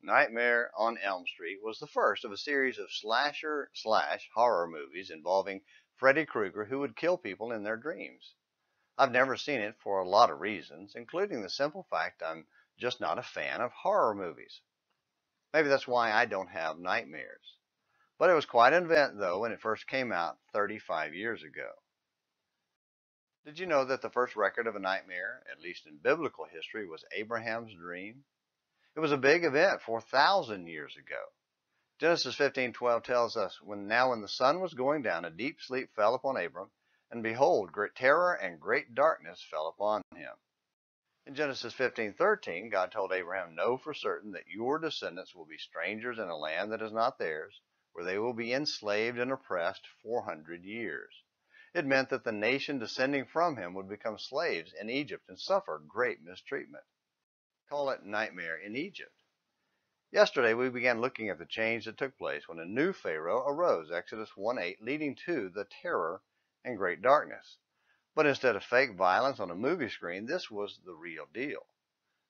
Nightmare on Elm Street was the first of a series of slasher/horror movies involving Freddy Krueger who would kill people in their dreams. I've never seen it for a lot of reasons, including the simple fact I'm just not a fan of horror movies. Maybe that's why I don't have nightmares. But it was quite an event, though, when it first came out 35 years ago. Did you know that the first record of a nightmare, at least in biblical history, was Abraham's dream? It was a big event 4,000 years ago. Genesis 15:12 tells us, when the sun was going down, a deep sleep fell upon Abram, and behold, great terror and great darkness fell upon him. In Genesis 15:13, God told Abraham, know for certain that your descendants will be strangers in a land that is not theirs, where they will be enslaved and oppressed 400 years. It meant that the nation descending from him would become slaves in Egypt and suffer great mistreatment. Call it nightmare in Egypt. Yesterday we began looking at the change that took place when a new Pharaoh arose, Exodus 1:8, leading to the terror and great darkness. But instead of fake violence on a movie screen, this was the real deal.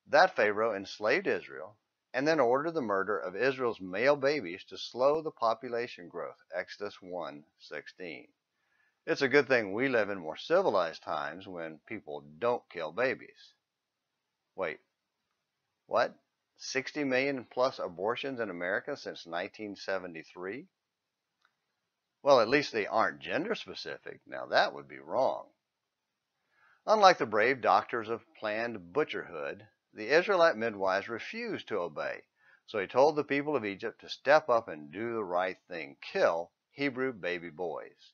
That Pharaoh enslaved Israel and then ordered the murder of Israel's male babies to slow the population growth, Exodus 1:16. It's a good thing we live in more civilized times when people don't kill babies. Wait, what? 60 million plus abortions in America since 1973? Well, at least they aren't gender specific. Now that would be wrong. Unlike the brave doctors of Planned Parenthood, the Israelite midwives refused to obey. So he told the people of Egypt to step up and do the right thing, kill Hebrew baby boys.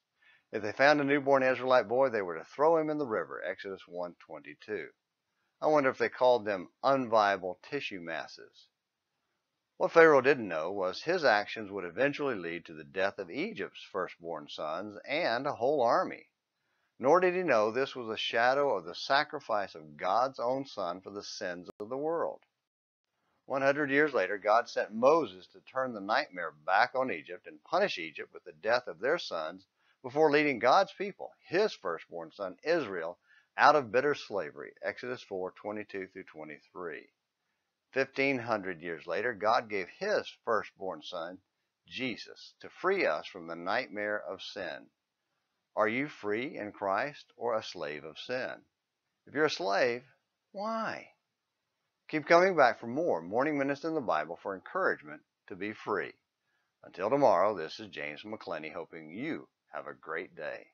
If they found a newborn Israelite boy, they were to throw him in the river, Exodus 1:22. I wonder if they called them unviable tissue masses. What Pharaoh didn't know was his actions would eventually lead to the death of Egypt's firstborn sons and a whole army. Nor did he know this was a shadow of the sacrifice of God's own Son for the sins of the world. 100 years later, God sent Moses to turn the nightmare back on Egypt and punish Egypt with the death of their sons before leading God's people, his firstborn son Israel, out of bitter slavery, Exodus 4:22-23. 1,500 years later, God gave his firstborn son, Jesus, to free us from the nightmare of sin. Are you free in Christ or a slave of sin? If you're a slave, why? Keep coming back for more Morning Minutes in the Bible for encouragement to be free. Until tomorrow, this is James McClenny hoping you have a great day.